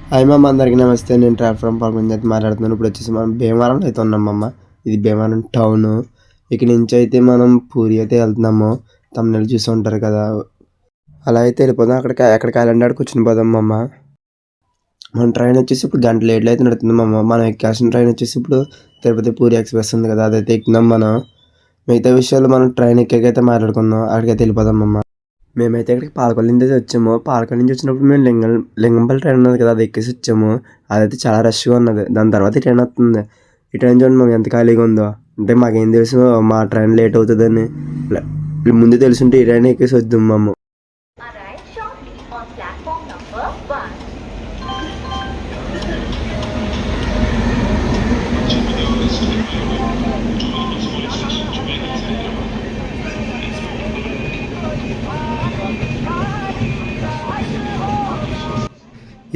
Hi మమ్మ, అందరికీ నమస్తే. నేను ట్రావెల్ ఫ్రమ్ పాల్గొని అయితే మాట్లాడుతున్నాను. ఇప్పుడు వచ్చేసి మనం భీమవరంలో అయితే ఉన్నాం మమ్మ. ఇది భీమవరం టౌన్. ఇక్కడ నుంచి అయితే మనం పూరి అయితే వెళ్తున్నాము. తమిళనాడు చూసి ఉంటారు కదా, అలా అయితే వెళ్ళిపోదాం. ఎక్కడికి ఐలాండ్ కూర్చుని పోదాం మమ్మ. మన ట్రైన్ వచ్చేసి ఇప్పుడు గంట లేట్లు అయితే నడుతుంది మమ్మ. మనం ఎక్కాల్సిన ట్రైన్ వచ్చేసి ఇప్పుడు తిరుపతి పూరి ఎక్స్ప్రెస్ ఉంది కదా, అదైతే ఎక్కినాం మనం. మిగతా విషయాలు మనం ట్రైన్ ఎక్కాకైతే మాట్లాడుకుందాం. అక్కడికైతే వెళ్ళిపోదాం మమ్మ. మేమైతే ఇక్కడికి పాలకొల్లు నుంచి వచ్చాము. పాలకొల్లు నుంచి వచ్చినప్పుడు మేము లింగంపల్లి ట్రైన్ ఉన్నది కదా, అది ఎక్కేసి వచ్చాము. అదైతే చాలా రష్గా ఉన్నది. దాని తర్వాత ఈ ట్రైన్ వస్తుంది. ఈ ట్రైన్ చూడండి మేము ఎంత ఖాళీగా ఉందో. అంటే మాకేం తెలుసు మా ట్రైన్ లేట్ అవుతుందని. ముందు తెలుసుంటే ఈ ట్రైన్ ఎక్కేసి వద్దాం మేము.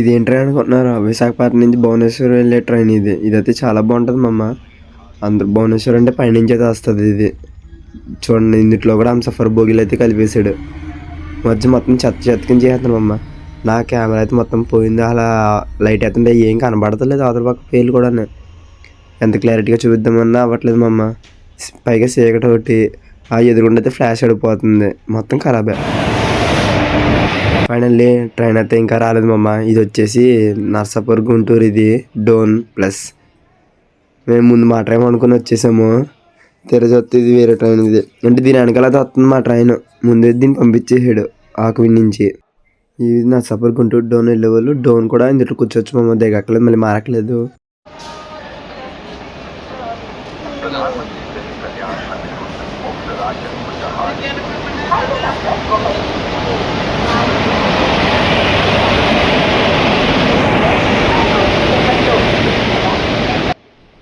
ఇది ఏం ట్రైన్ అనుకుంటున్నారు? విశాఖపట్నం నుంచి భువనేశ్వర్ వెళ్ళే ట్రైన్ ఇది. ఇదైతే చాలా బాగుంటుంది మమ్మ. అందరు భువనేశ్వర్ అంటే పైనుంచి అయితే వస్తుంది ఇది. చూడండి, ఇందులో కూడా సఫర్ బోగిలు అయితే కలిపేసాడు. మధ్య మొత్తం చెత్తకించి చేస్తున్నాను మమ్మ. నా కెమెరా అయితే మొత్తం పోయింది. అలా లైట్ అవుతుంటే ఏం కనబడతలేదు. అవతల పక్క పేర్లు కూడా ఎంత క్లారిటీగా చూపిద్దామన్నా అవ్వట్లేదు మమ్మ. పైగా చీకటి ఒకటి, ఆ ఎదురుగుండా అయితే ఫ్లాష్ అడిపోతుంది. మొత్తం ఖరాబే. ఫైనల్లీ ట్రైన్ అయితే ఇంకా రాలేదు మమ్మ. ఇది వచ్చేసి నర్సాపూర్ గుంటూరు, ఇది డోన్ ప్లస్. మేము ముందు మా ట్రైన్ అనుకుని వచ్చేసాము. తెరచి వస్తే ఇది వేరే ట్రైన్. ఇది అంటే దీని వెనకాల అయితే వస్తుంది మా ట్రైన్. ముందే దీన్ని పంపించేసాడు ఆకువి నుంచి. ఇది నర్సాపూర్ గుంటూరు డోన్ వెళ్ళేవాళ్ళు. డోన్ కూడా ఇందులో కూర్చోవచ్చు మమ్మ. దిగక్కలేదు, మళ్ళీ మారట్లేదు.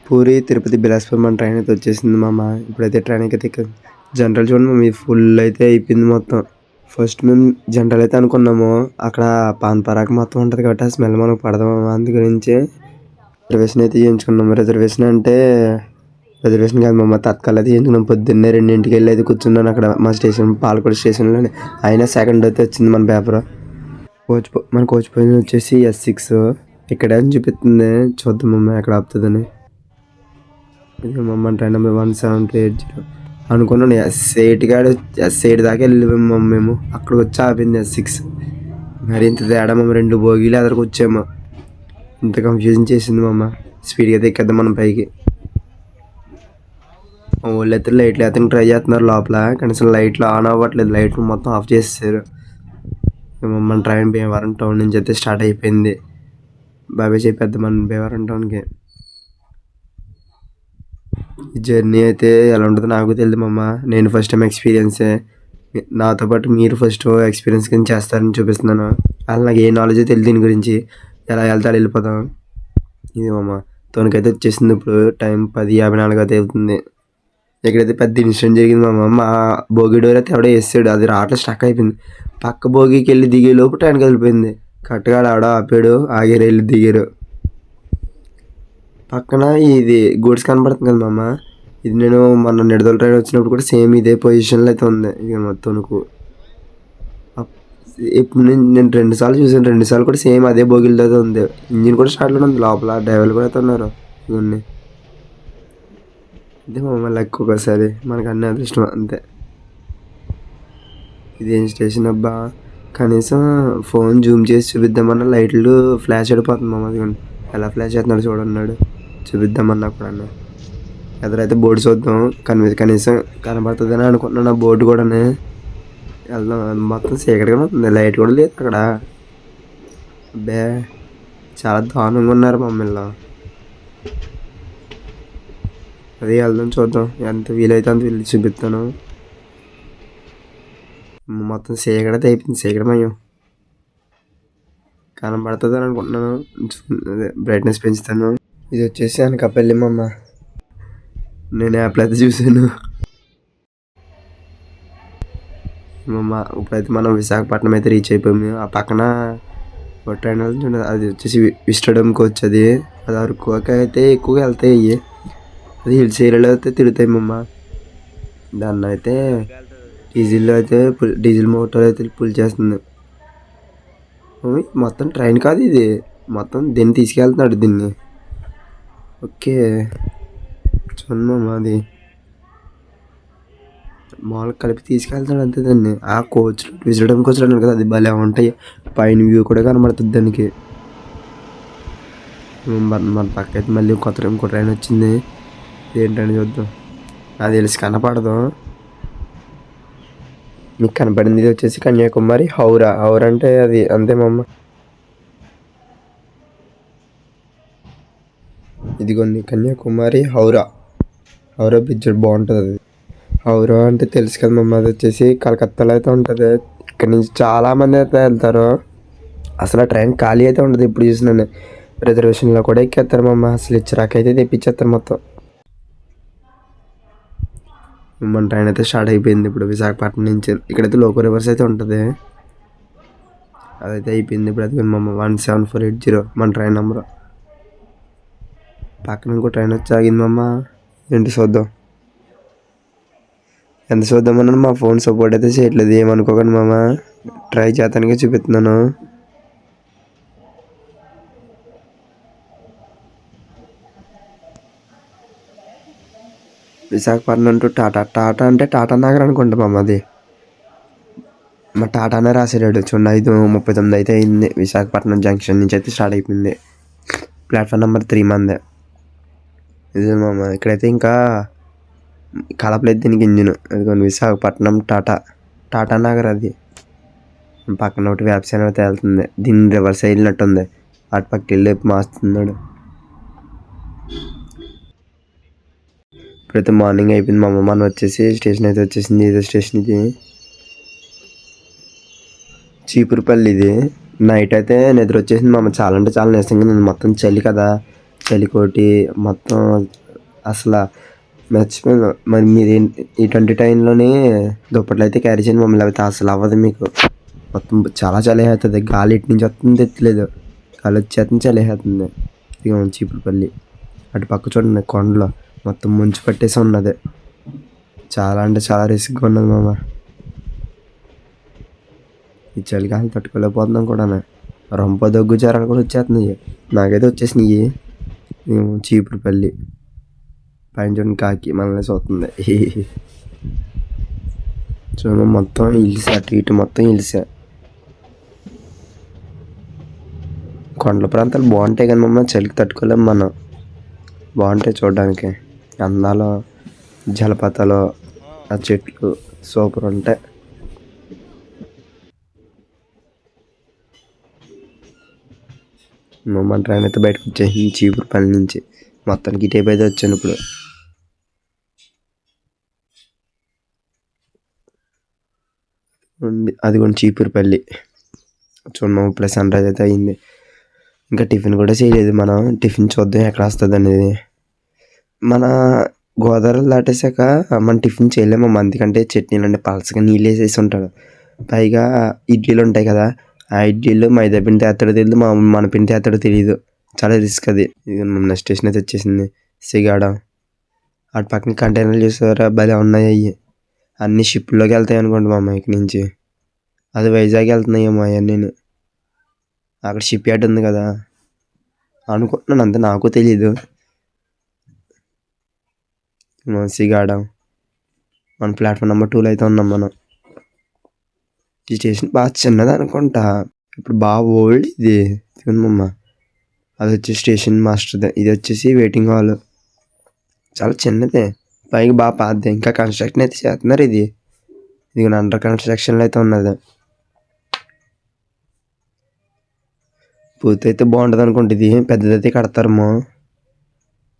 పూరి తిరుపతి బిలాస్పూర్ మన ట్రైన్ అయితే వచ్చేసింది మామ. ఇప్పుడైతే ట్రైన్ అయితే జనరల్ చూడండి మేము ఫుల్ అయితే అయిపోయింది మొత్తం. ఫస్ట్ మేము జనరల్ అయితే అనుకున్నాము. అక్కడ పాన్ పరాక్ మొత్తం ఉంటుంది కాబట్టి ఆ స్మెల్ మనకు పడదాం. అందు గురించి రిజర్వేషన్ అయితే చేయించుకున్నాము. రిజర్వేషన్ అంటే రిజర్వేషన్ కాదు మమ్మ, తత్కాల్ అయితే చేయించుకున్నాం. పొద్దున్నే 2ంటికి వెళ్ళి అయితే కూర్చున్నాను అక్కడ మా స్టేషన్, పాలకోడ స్టేషన్లోనే. అయినా సెకండ్ అయితే వచ్చింది మన పేపర్. మన కోచ్ పోయిన వచ్చేసి S6 ఇక్కడ అని చూపిస్తుంది. చూద్దాం మమ్మ ఎక్కడ ఆపుతుందని. ఇది మమ్మ ట్రైన్ నెంబర్ 17280 అనుకున్నాను. S8 దాకా వెళ్ళాము మేము. అక్కడికి వచ్చి ఆపింది S6. మరి ఇంత తేడా మమ్మ, 2 బోగీలు ఎదరికి వచ్చాము. ఇంత కన్ఫ్యూజన్ చేసింది మమ్మ. స్పీడ్గా అయితే ఎక్కేద్దాం మనం పైకి. వాళ్ళు అయితే లైట్లు అయితే ట్రై చేస్తున్నారు లోపల, కనీసం లైట్లు ఆన్ అవ్వట్లేదు. లైట్లు మొత్తం ఆఫ్ చేసేసారు. మన ట్రైన్ భీమవరం టౌన్ నుంచి అయితే స్టార్ట్ అయిపోయింది. బాబాయ్ చెప్పేద్దాం మన భీమవరం టౌన్కి. ఈ జర్నీ అయితే ఎలా ఉంటుందో నాకు తెలియదు మమ్మ. నేను ఫస్ట్ టైం ఎక్స్పీరియన్సే. నాతో పాటు మీరు ఫస్ట్ ఎక్స్పీరియన్స్ కింద చేస్తారని చూపిస్తున్నాను. అలా నాకు ఏ నాలెడ్జ్ తెలియదు దీని గురించి. ఎలా వెళ్తాడు వెళ్ళిపోతాం. ఇది మమ్మ తనకైతే వచ్చేసింది. ఇప్పుడు టైం 10:54 అయితే అవుతుంది. ఇక్కడైతే పెద్ద ఇన్సిడెంట్ జరిగింది మమ్మ. మా భోగి డోర్ అయితే ఎవడో వేసాడు, అది రావట్లేదు, స్టక్ అయిపోయింది. పక్క భోగికి వెళ్ళి దిగేలోపు ట్రైన్కి వెళ్ళిపోయింది. కరెక్ట్గా ఆడ ఆపాడు, ఆగారు, వెళ్ళి దిగారు. పక్కన ఇది గూడ్స్ కనబడుతుంది కదా మమ్మ. ఇది నేను మన నిడదల ట్రైన్ వచ్చినప్పుడు కూడా సేమ్ ఇదే పొజిషన్లో అయితే ఉంది. ఇక మొత్తంకు ఇప్పుడు నేను 2 సార్లు చూసాను. 2 సార్లు కూడా సేమ్ అదే బోగిలతో అయితే ఉంది. ఇంజిన్ కూడా స్టార్ట్లో ఉంది. లోపల డ్రైవర్లు కూడా అయితే ఉన్నారు. ఇవన్నీ అంతే మమ్మ, లెక్క ఒకసారి మనకు అన్నీ అదృష్టం అంతే. ఇదేం స్టేషన్ అబ్బా, కనీసం ఫోన్ జూమ్ చేసి చూపిద్దామన్నా లైట్లు ఫ్లాష్ అయిపోతుంది మమ్మ. అదిగోండి ఎలా ఫ్లాష్ చేస్తున్నాడు చూడన్నాడు. చూపిద్దామన్నా కూడా ఎదురైతే బోర్డు చూద్దాం, కనీసం కనబడుతుందని అనుకుంటున్నాను. ఆ బోర్డు కూడా వెళ్దాం. మొత్తం చీకటిగా ఉంది, లైట్ కూడా లేదు అక్కడ. అబ్బే చాలా దారుణంగా ఉన్నారు మమ్మల్ని. అదే వెళ్దాం, చూద్దాం. ఎంత వీలైతే అంత వెళ్ళి చూపిస్తాను. మొత్తం చీకటి అయిపోయింది, చీకటమయ్యం. కనబడుతుంది అని అనుకుంటున్నాను. అదే బ్రైట్నెస్ పెంచుతాను. ఇది వచ్చేసి అనకాపల్లి మమ్మ. నేను యాప్లో అయితే చూసాను మమ్మ. ఇప్పుడైతే మనం విశాఖపట్నం అయితే రీచ్ అయిపోయాము. ఆ పక్కన ట్రైన్ వెళ్తుంది, అది వచ్చేసి విస్టడం కోచ్. అది అరకు అయితే ఎక్కువగా వెళ్తాయి. అది హిల్స్ ఏరియాలో అయితే తిరుగుతాయి మమ్మ. దాన్ని అయితే డీజిల్లో అయితే డీజిల్ మోటార్ అయితే పుల్ చేస్తుంది. మొత్తం ట్రైన్ కాదు ఇది, మొత్తం దీన్ని తీసుకెళ్తున్నాడు దీన్ని. ఓకే, చూడండి మామ, అది మామూలుగా కలిపి తీసుకెళ్తాడు అంతే దాన్ని. ఆ కోచ్ విజయడం కోచ్ అన్నాడు కదా, అది భలే ఉంటాయి. పైన వ్యూ కూడా కనబడుతుంది దానికి. మన పక్క అయితే మళ్ళీ ఇంకో ట్రైన్ వచ్చింది. ఏంటని చూద్దాం. అది తెలిసి కనపడదు. మీకు కనపడింది ఇది వచ్చేసి కన్యాకుమారి హౌరా. హౌరా అంటే అది అంతే మమ్మ. ఇదిగోండి కన్యాకుమారి హౌరా. హౌరా బ్రిడ్జ్ బాగుంటుంది. అది హౌరా అంటే తెలుసు కదా మమ్మ, అది వచ్చేసి కలకత్తాలో అయితే ఉంటుంది. ఇక్కడ నుంచి చాలామంది అయితే వెళ్తారు. అసలు ఆ ట్రైన్ ఖాళీ అయితే ఉండదు. ఇప్పుడు చూసినాను రిజర్వేషన్లో కూడా ఎక్కేస్తారు మమ్మ. అసలు ఇచ్చరాకైతే తెప్పించేస్తారు మొత్తం. మన ట్రైన్ అయితే స్టార్ట్ అయిపోయింది ఇప్పుడు విశాఖపట్నం నుంచి. ఇక్కడైతే లోకల్ రివర్స్ అయితే ఉంటుంది. అదైతే అయిపోయింది ఇప్పుడు. అది మమ్మ 17480 మన ట్రైన్ నెంబర్. పక్కన ఇంకో ట్రైన్ వచ్చి ఆగింది మమ్మ. ఏంటి చూద్దాం. ఎంత చూద్దామన్నా మా ఫోన్ సపోర్ట్ అయితే చేయట్లేదు. ఏమనుకోకండి మామ, ట్రై చేస్తానికే చూపిస్తున్నాను. విశాఖపట్నం టు టాటా. టాటా అంటే టాటా నగర్ అనుకుంటా మామ. అది మా టాటానే రాసాడు. చూడండి 5:39 అయితే అయింది. విశాఖపట్నం జంక్షన్ నుంచి అయితే స్టార్ట్ అయిపోయింది. ప్లాట్ఫామ్ నెంబర్ 3 మందే. ఇది మామ. ఇక్కడైతే ఇంకా కలపలేదు దీనికి ఇంజిన్. అదిగోండి విశాఖపట్నం టాటా. టాటా నగర్ అది. పక్కన ఒకటి వ్యాప్సాన్ అయితే వెళ్తుంది. దీన్ని రివర్స్ వెళ్ళినట్టుంది. అటు పక్క వెళ్ళి మాస్తున్నాడు. ఇప్పుడైతే మార్నింగ్ అయిపోయింది మా అమ్మ. మనం వచ్చేసి స్టేషన్ అయితే వచ్చేసింది. ఇదే స్టేషన్, ఇది చీపురుపల్లి. ఇది నైట్ అయితే నిద్ర వచ్చేసింది మా అమ్మ. చాలా అంటే చాలా నీరసంగా. నేను మొత్తం చలి కదా, చలికోటి మొత్తం అసలు మర్చిపోయాను. మరి మీరు ఇటువంటి టైంలోనే దుప్పట్లు అయితే క్యారీ చేయండి మమ్మల్ని, అయితే అసలు అవ్వదు మీకు. మొత్తం చాలా చలి అవుతుంది. గాలి ఇటు నుంచి వస్తుంది తెచ్చలేదు, గాలి వచ్చేస్తుంది చలి అవుతుంది. ఇక చీపురుపల్లి అటు పక్క చూడండి కొండలో మొత్తం ముంచి పట్టేసి ఉన్నది. చాలా అంటే చాలా రిస్క్గా ఉన్నది మామ. ఈ చలిగాలి తట్టుకోలేకపోతున్నాం కూడా. రొంప దగ్గు జ్వరాలు కూడా వచ్చేస్తున్నాయి. నాకైతే వచ్చేసినాయి. చీపురుపల్లి పైన చూడండి కాకి మనల్ని చూస్తుంది. చూడండి మొత్తం హిల్స్, అటు ఇటు మొత్తం హిల్సే. కొండల ప్రాంతాలు బాగుంటాయి కానీ మమ్మ, చలికి తట్టుకోలేము మనం. బాగుంటాయి చూడడానికి, అందాలు, జలపాతాలు, ఆ చెట్లు సూపర్ ఉంటాయి. మన ట్రైన్ అయితే బయటకు వచ్చేసింది చీపురుపల్లి నుంచి. మొత్తానికి ఈ టైప్ అయితే వచ్చాను ఇప్పుడు. అది కూడా చీపురుపల్లి. చూడము ఇప్పుడు సన్ రైజ్ అయితే అయింది. ఇంకా టిఫిన్ కూడా చేయలేదు మనం. టిఫిన్ చూద్దాం ఎక్కడ వస్తుంది అనేది. మన గోదావరి దాటేసాక మనం టిఫిన్ చేయలేము. ఎందుకంటే చట్నీలు అంటే పలసగా నీళ్ళు వేసేసి ఉంటాడు. పైగా ఇడ్లీలు ఉంటాయి కదా, ఆ ఇడ్లీలు మైదా పిండి తేస్తాడో తెలియదు, మన పిండి తేస్తాడో తెలియదు. చాలా రిస్క్ అది. ఇది నెక్స్ట్ స్టేషన్ అయితే వచ్చేసింది సిగాడ. అటు పక్కన కంటైనర్లు చూసారా భలే ఉన్నాయి. అవి అన్ని షిప్లోకి వెళ్తాయి అనుకోండి మా అమ్మాయికి నుంచి. అది వైజాగ్ వెళ్తున్నాయేమో అవన్నీ. అక్కడ షిప్ యార్డ్ ఉంది కదా అనుకుంటున్నాను, అంతే, నాకు తెలీదు. సిగాడ మన ప్లాట్ఫామ్ నెంబర్ 2లో అయితే ఉన్నాం మనం. ఈ స్టేషన్ బాగా చిన్నది అనుకుంటా, ఇప్పుడు బాగా ఓల్డ్ ఇది. తినమ్మ, అది వచ్చి స్టేషన్ మాస్టర్దే. ఇది వచ్చేసి వెయిటింగ్ హాల్. చాలా చిన్నదే, పైకి బాగా పాతదే. ఇంకా కన్స్ట్రక్షన్ అయితే చేస్తున్నారు. ఇది అండర్ కన్స్ట్రక్షన్లో అయితే ఉన్నది. పూర్తి అయితే బాగుంటుంది అనుకుంటే. ఇది పెద్దదైతే కడతారేమో.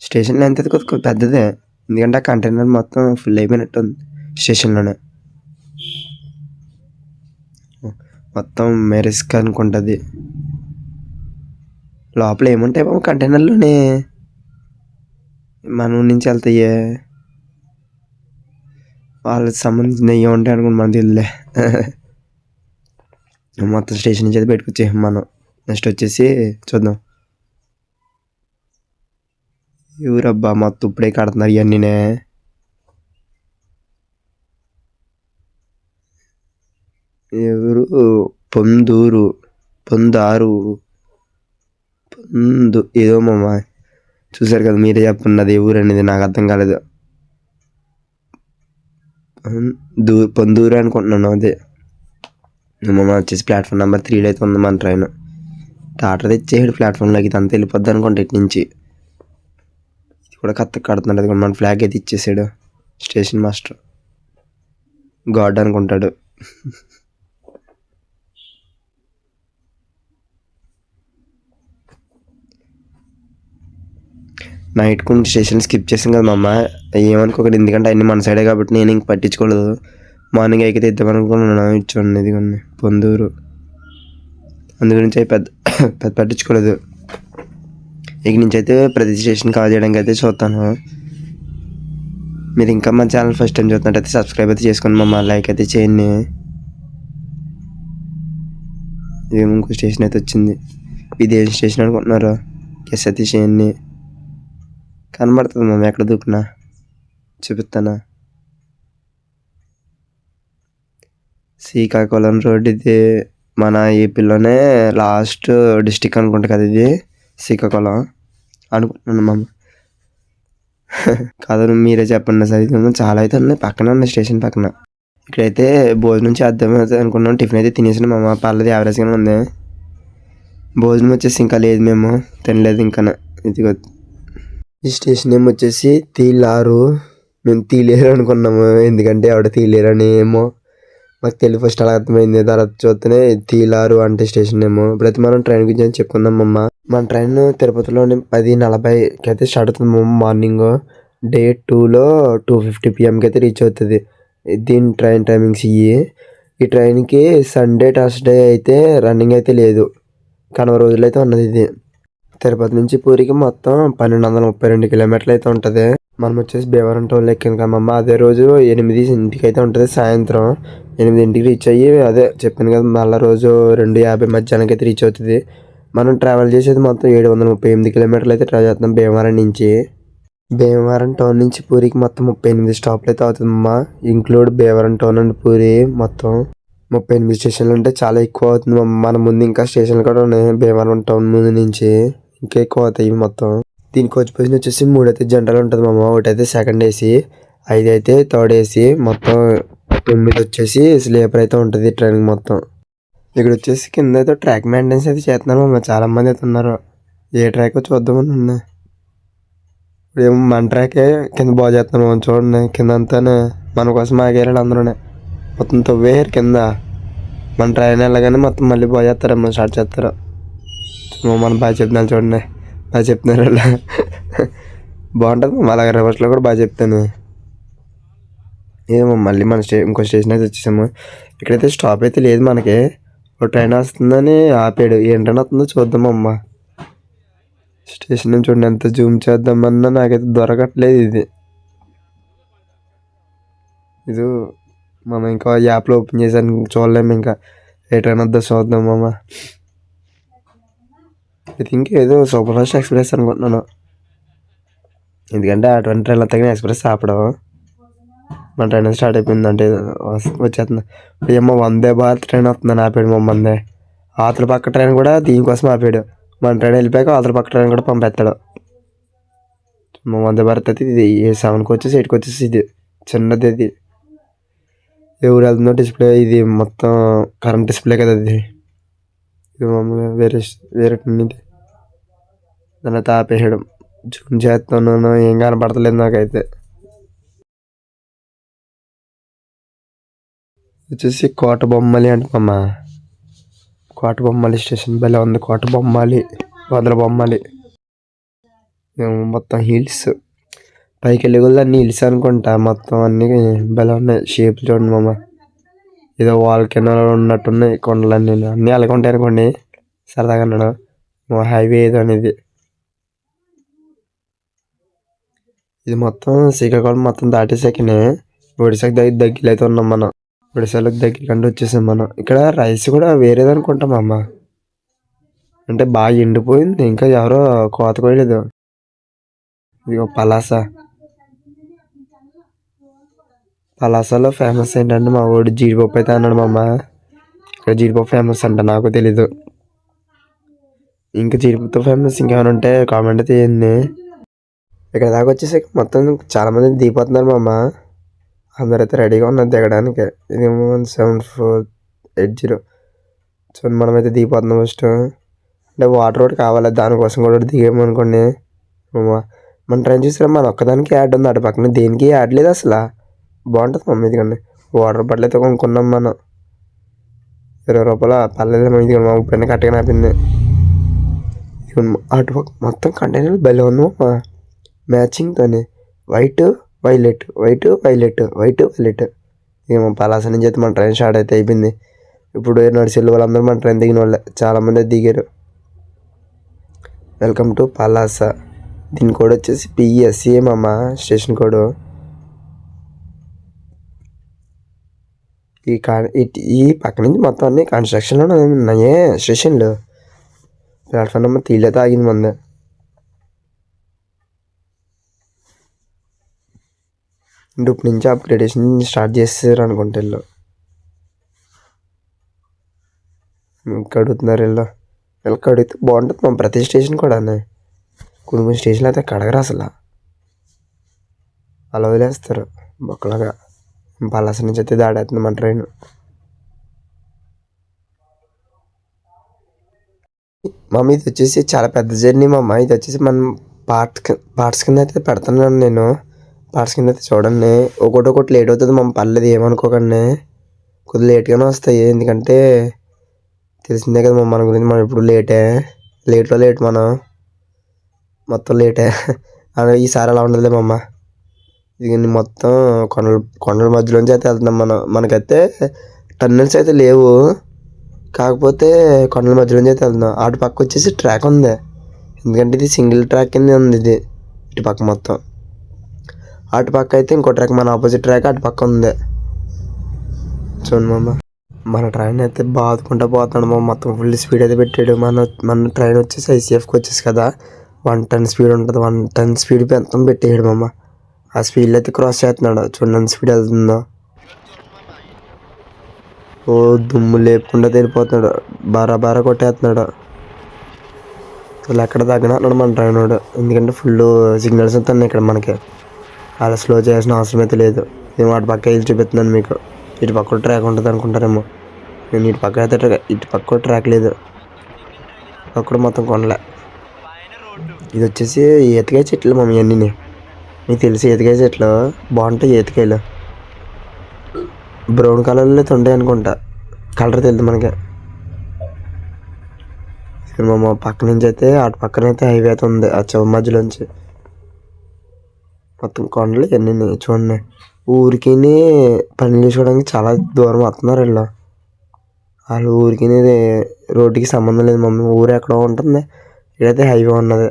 స్టేషన్లో ఎంత కొద్ది పెద్దదే, ఎందుకంటే ఆ కంటైనర్ మొత్తం ఫుల్ అయిపోయినట్టు ఉంది స్టేషన్లోనే. మొత్తం మెరిస్క్ అనుకుంటుంది. లోపల ఏముంటాయి బాబు కంటైనర్లోనే, మన ఊరి నుంచి వెళ్తాయే, వాళ్ళకి సంబంధించిన ఏమి ఉంటాయి అనుకుంటు మనకు తెలియలే. మొత్తం స్టేషన్ నుంచి అయితే బయటకు వచ్చేసాం మనం. నెక్స్ట్ వచ్చేసి చూద్దాం. ఎవరబ్బా మొత్తం ఇప్పుడే కడుతున్నారు ఇవన్నీనే. ఎవరు? పొందారు. ఏదో మామ చూసారు కదా, మీరే చెప్పండి అది ఊరు అనేది, నాకు అర్థం కాలేదు. పొందూరు అనుకుంటున్నాను. అదే మామ వచ్చేసి ప్లాట్ఫామ్ నెంబర్ 3లో అయితే ఉంది మన ట్రైన్. టాటర్ తెచ్చేసాడు ప్లాట్ఫామ్లోకి, ఇదంతా వెళ్ళిపోద్ది అనుకోండి ఇటు నుంచి. ఇది కూడా కత్త కడుతున్నాడు, అది కూడా మన ఫ్లాగ్ అయితే ఇచ్చేసాడు స్టేషన్ మాస్టర్. గాడ్ అనుకుంటాడు. నైట్ కొన్ని స్టేషన్ స్కిప్ చేసాం కదా మా అమ్మ, ఏమనుకోకండి, ఎందుకంటే అన్ని మన సైడే కాబట్టి నేను ఇంక పట్టించుకోలేదు. మార్నింగ్ అయితే తెద్దామనుకున్నాను, ఇచ్చోండి ఇది కొన్ని పొందూరు, అందుగురించి అయితే పెద్ద పెద్ద పట్టించుకోలేదు. ఇక నుంచి అయితే ప్రతి స్టేషన్ కవర్ చేయడానికి అయితే చూస్తాను. మీరు ఇంకా మన ఛానల్ ఫస్ట్ టైం చూస్తున్నట్టయితే సబ్స్క్రైబ్ అయితే చేసుకోండి మమ్మ, లైక్ అయితే చేయండి. ఇది ఇంకో స్టేషన్ అయితే వచ్చింది. ఇది ఏం స్టేషన్ అనుకుంటున్నారు? గెస్ అయితే చేయండి. కనబడుతుంది మమ్మ, ఎక్కడ దూకునా చూపిస్తానా. శ్రీకాకుళం రోడ్, ఇది మన ఏపీలోనే లాస్ట్ డిస్టిక్ అనుకుంటా కదా ఇది, శ్రీకాకుళం అనుకుంటున్నాను మమ్మ. కాదు మీరే చెప్పండి సార్. ఇది చాలా అయితే ఉన్నాయి, పక్కన ఉన్నాయి స్టేషన్ పక్కన. ఇక్కడైతే భోజనం చేద్దాం అనుకున్నాం, టిఫిన్ అయితే తినేసాను మమ్మ, పర్లేదు యావరేజ్గానే ఉంది. భోజనం వచ్చేసి ఇంకా లేదు, మేము తినలేదు ఇంకా. ఇదిగో ఈ స్టేషన్ ఏమో వచ్చేసి తీలారు. మేము తీలేరు అనుకున్నాము, ఎందుకంటే ఆవిడ తీలేరని ఏమో మాకు తెలియదు. ఫస్ట్ అలా అర్థమైంది, తర్వాత చూస్తేనే తీలారు అంటే స్టేషన్ ఏమో. ఇప్పుడైతే మనం ట్రైన్ గురించి చెప్పుకుందాం అమ్మ. మన ట్రైన్ తిరుపతిలోని 10:40కి అయితే స్టార్ట్ అవుతుంది మార్నింగ్. డే 2లో 2:50 PM అయితే రీచ్ అవుతుంది. దీని ట్రైన్ టైమింగ్స్ ఇవి. ఈ ట్రైన్కి సండే థర్స్డే అయితే రన్నింగ్ అయితే లేదు, కనుమ రోజులు అయితే ఉన్నది. ఇది తిరుపతి నుంచి పూరికి మొత్తం 1232 కిలోమీటర్లు అయితే ఉంటుంది. మనం వచ్చేసి భీమవరం టౌన్లో ఎక్కింది కమ్మమ్మ. అదే రోజు 8 అయితే ఉంటుంది, సాయంత్రం 8 రీచ్ అయ్యి, అదే చెప్పాను కదా మళ్ళీ రోజు 2:50 మధ్యాహ్నానికి అయితే రీచ్ అవుతుంది. మనం ట్రావెల్ చేసేది మొత్తం 738 కిలోమీటర్లు అయితే ట్రావెల్ చేస్తున్నాం భీమవరం నుంచి. భీమవరం టౌన్ నుంచి పూరికి మొత్తం 38 స్టాప్లు అయితే అవుతుందమ్మా, include Bhimavaram town and Puri. మొత్తం 38 స్టేషన్లు అంటే చాలా ఎక్కువ అవుతుంది. మన ముందు ఇంకా స్టేషన్లు కూడా ఉన్నాయి భీమవరం టౌన్ ముందు నుంచి, ఇంకా ఎక్కువ అవుతాయి మొత్తం. దీని కోచ్ పొజిషన్ వచ్చేసి 3 అయితే జనరల్ ఉంటుంది మామ, ఒకటి అయితే సెకండ్ ఏసీ, 5 అయితే థర్డ్ ఏసీ, మొత్తం 9 వచ్చేసి స్లీపర్ అయితే ఉంటుంది ట్రైన్ మొత్తం. ఇక్కడ వచ్చేసి కింద అయితే ట్రాక్ మెయింటెనెన్స్ అయితే చేస్తున్నారు మామ, చాలా మంది అయితే ఉన్నారు. ఏ ట్రాక్ చూద్దామని ఉన్నా, ఏమో మన ట్రాకే కింద బాగా చేస్తున్నాం మనం, చూడండి కింద అంతానే మన కోసం ఆగారు అందరూనే, మొత్తం తవ్వేరు కింద. మన ట్రైన్ వెళ్ళగానే మొత్తం మళ్ళీ బాగా చేస్తారమ్మా, స్టార్ట్ చేస్తారు. మనం బాగా చెప్తున్నాను చూడండి, బాగా చెప్తున్నారు అలా. బాగుంటుంది అలాగే, రివర్స్లో కూడా బాగా చెప్తాను. ఏమో మళ్ళీ మన ఇంకో స్టేషన్ అయితే వచ్చేసాము. ఇక్కడైతే స్టాప్ అయితే లేదు మనకి, ఒక ట్రైన్ వస్తుందని ఆపాడు. ఏం ట్రైన్ వస్తుందో చూద్దామమ్మా. స్టేషన్ నుంచి చూడండి, ఎంత జూమ్ చేద్దామన్నా నాకైతే దొరకట్లేదు. ఇది మనం ఇంకా యాప్లో ఓపెన్ చేసాను, చూడలేము ఇంకా ఏ ట్రైన్ వద్దో చూద్దామమ్మా. ఐ థింక్ ఏదో సూపర్ ఫాస్ట్ ఎక్స్ప్రెస్ అనుకుంటున్నాను, ఎందుకంటే అటువంటి ట్రైన్లో తగిన ఎక్స్ప్రెస్ ఆపడం. మన ట్రైన్ స్టార్ట్ అయిపోయింది అంటే వచ్చేస్తుంది. ఏమో వందే భారత్ ట్రైన్ వస్తుందని ఆపాడు మమ్మందే. ఆతల పక్క ట్రైన్ కూడా దీనికోసం ఆపాడు, మన ట్రైన్ వెళ్ళిపోయాక ఆతల పక్క ట్రైన్ కూడా పంపేస్తాడు. వందే భారత్ అయితే ఇది 7కి వచ్చేసి 8కి వచ్చేసి, ఇది చిన్నది. అది ఎవరు వెళ్తుందో డిస్ప్లే, ఇది మొత్తం కరెంట్ డిస్ప్లే కదా అది. ఇది మమ్మల్ని వేరే దాన్ని అయితే ఆపేయడం. జూమ్ చేస్తున్నాను, ఏం కనపడతలేదు నాకైతే. వచ్చేసి కోట బొమ్మలి అంటమ్మా, కోట బొమ్మలి స్టేషన్ భలే ఉంది. కోట బొమ్మాలి, వదల బొమ్మాలి, మొత్తం హిల్స్ పైకి వెళ్ళి కూడా అన్ని హిల్స్ అనుకుంటా. మొత్తం అన్ని భలే ఉన్నాయి షేప్ చూడండి మామ, ఏదో వాల్కెనో ఉన్నట్టున్నాయి కొండలన్నీ. అన్నీ అలాగే ఉంటాయి అనుకోండి, సరదాగా అన్నాడు. హైవే ఏదో అనేది. ఇది మొత్తం శ్రీకాకుళం మొత్తం దాటేసాకనే ఒడిశాకి దగ్గర అయితే ఉన్నాం మనం. ఒడిశాలకు దగ్గర కంటే వచ్చేసాం మనం. ఇక్కడ రైస్ కూడా వేరేది అనుకుంటాం అమ్మ, అంటే బాగా ఎండిపోయింది, ఇంకా ఎవరో కోత కోయలేదు. ఇదిగో పలాసాలో ఫేమస్ ఏంటంటే మా వాడు జీడిపప్పు అయితే అన్నాడు మా అమ్మ. ఇక్కడ జీడిపప్పు ఫేమస్ అంట, నాకు తెలీదు. ఇంకా తిరుపతితో ఫేమస్ ఇంకేమైనా ఉంటే కామెంట్ చేయండి. ఇక్కడ దాకా వచ్చేసి మొత్తం చాలామంది దిగిపోతున్నారు మామ. అందరైతే రెడీగా ఉన్నారు దిగడానికి. ఇది 7480. సో మనమైతే దిగిపోతున్నాం ఫస్ట్. అంటే వాటర్ ఒకటి కావాలి, దానికోసం కూడా దిగామనుకోండి. మన ట్రైన్ చూసారా, మన ఒక్కదానికి యాడ్ ఉంది, అటు పక్కన దేనికి యాడ్ లేదు అసలు. బాగుంటుంది మమ్మీ. ఇదిగండి వాటర్ బాటిల్ అయితే కొనుక్కున్నాం మనం. 20 రూపాయల పర్లేదు. ఇది మా ఉప్పు కట్టగా నాపింది. అటు పక్క మొత్తం కంటైనర్లు భలే ఉంది మా మ్యాచింగ్తోని. White violet, white violet, white violet. ఏమో పలాస నుంచి అయితే మన ట్రైన్ స్టార్ట్ అయితే అయిపోయింది. ఇప్పుడు నడిచెళ్ళి వాళ్ళందరూ మన ట్రైన్ దిగిన వాళ్ళే, చాలామంది దిగారు. Welcome to Palasa. దీని కోడ్ వచ్చేసి PSCM అమ్మ, స్టేషన్ కోడ్. ఈ పక్క నుంచి మొత్తం అన్ని కన్స్ట్రక్షన్లో ఉన్నాయే స్టేషన్లు. ప్లాట్ఫామ్ నెంబర్ తీలైతే ఆగింది మంది. ఇప్పుడు నుంచి అప్గ్రేడేషన్ స్టార్ట్ చేస్తారు అనుకుంటే వీళ్ళు. ఇంకా అడుగుతున్నారు వీళ్ళకి అడిగితే బాగుంటుంది మా ప్రతి స్టేషన్ కూడా. కొన్ని స్టేషన్లు అయితే కడగరు అసలు, అలా వదిలేస్తారు బొక్కలాగా. పలాస నుంచి అయితే దాడేస్తుంది మన ట్రైన్. మమ్మీ ఇది వచ్చేసి చాలా పెద్ద జర్నీ మా అమ్మ. ఇది వచ్చేసి మనం పార్ట్స్ కింద అయితే పెడుతున్నాను నేను. పార్ట్స్ కింద అయితే చూడండి, ఒకటి లేట్ అవుతుంది మమ్మీ, పర్లేదు ఏమనుకోకండి. కొద్దిగా లేట్గానే వస్తాయి, ఎందుకంటే తెలిసిందే కదా మన గురించి. మనం ఇప్పుడు లేట్లో లేట్ మనం మొత్తం లేటే. ఈసారి అలా ఉండదులే మమ్మ. ఇది మొత్తం కొండల మధ్యలోంచి అయితే వెళ్తున్నాం మనం. మనకైతే టన్నెల్స్ అయితే లేవు, కాకపోతే కొండల మధ్యలోంచి అయితే వెళ్తున్నాం. అటు పక్క వచ్చేసి ట్రాక్ ఉంది, ఎందుకంటే ఇది సింగిల్ ట్రాక్ కింద ఉంది. ఇది ఇటు పక్క మొత్తం. అటు పక్క అయితే ఇంకో ట్రాక్, మన ఆపోజిట్ ట్రాక్ అటు పక్క ఉంది. చూడండి మమ్మ, మన ట్రైన్ అయితే బాదుకుంటూ పోతున్నాడు మా. మొత్తం ఫుల్ స్పీడ్ అయితే పెట్టాడు. మన ట్రైన్ వచ్చేసి ICFకి వచ్చేసి కదా 110 స్పీడ్ ఉంటుంది. 110 స్పీడ్ మొత్తం పెట్టేయడు మమ్మ. ఆ స్పీడ్లో అయితే క్రాస్ చేస్తున్నాడు. చూడండి స్పీడ్ వెళ్తుందో. ఓ దుమ్ము లేకుండా తెలిపోతున్నాడు, బారా కొట్టేస్తున్నాడు. అసలు ఎక్కడ తగ్గనన్నాడు మన ట్రైన్ వాడు, ఎందుకంటే ఫుల్ సిగ్నల్స్ వస్తున్నాయి ఇక్కడ మనకి. అలా స్లో చేయాల్సిన అవసరం అయితే లేదు. నేను వాటి పక్క వెళ్ళి చూపిస్తున్నాను మీకు. ఇటు పక్క ట్రాక్ ఉంటుంది అనుకుంటారేమో, నేను ఇటు పక్క అయితే ఇటు పక్క ట్రాక్ లేదు, అక్కడ మొత్తం కొండలే. ఇది వచ్చేసి ఈతకాయ చెట్లు మమ్మీ అన్నీ. మీకు తెలిసి ఈతకాయ చెట్లు బాగుంటాయి. ఈతకాయలు బ్రౌన్ కలర్లో అయితే ఉంటాయి అనుకుంటా, కలర్ తెలియదు మనకి. మా పక్క నుంచి అయితే అటు పక్కన అయితే హైవే అయితే ఉంది, ఆ చెవు మధ్యలోంచి మొత్తం కొండలు ఎన్ని చూడండి. ఊరికి పనులు చేసుకోవడానికి చాలా దూరం వస్తున్నారు వీళ్ళు. వాళ్ళు ఊరికి రోడ్డుకి సంబంధం లేదు మమ్మీ, ఊరు ఎక్కడో ఉంటుంది, ఇక్కడైతే హైవే ఉన్నది.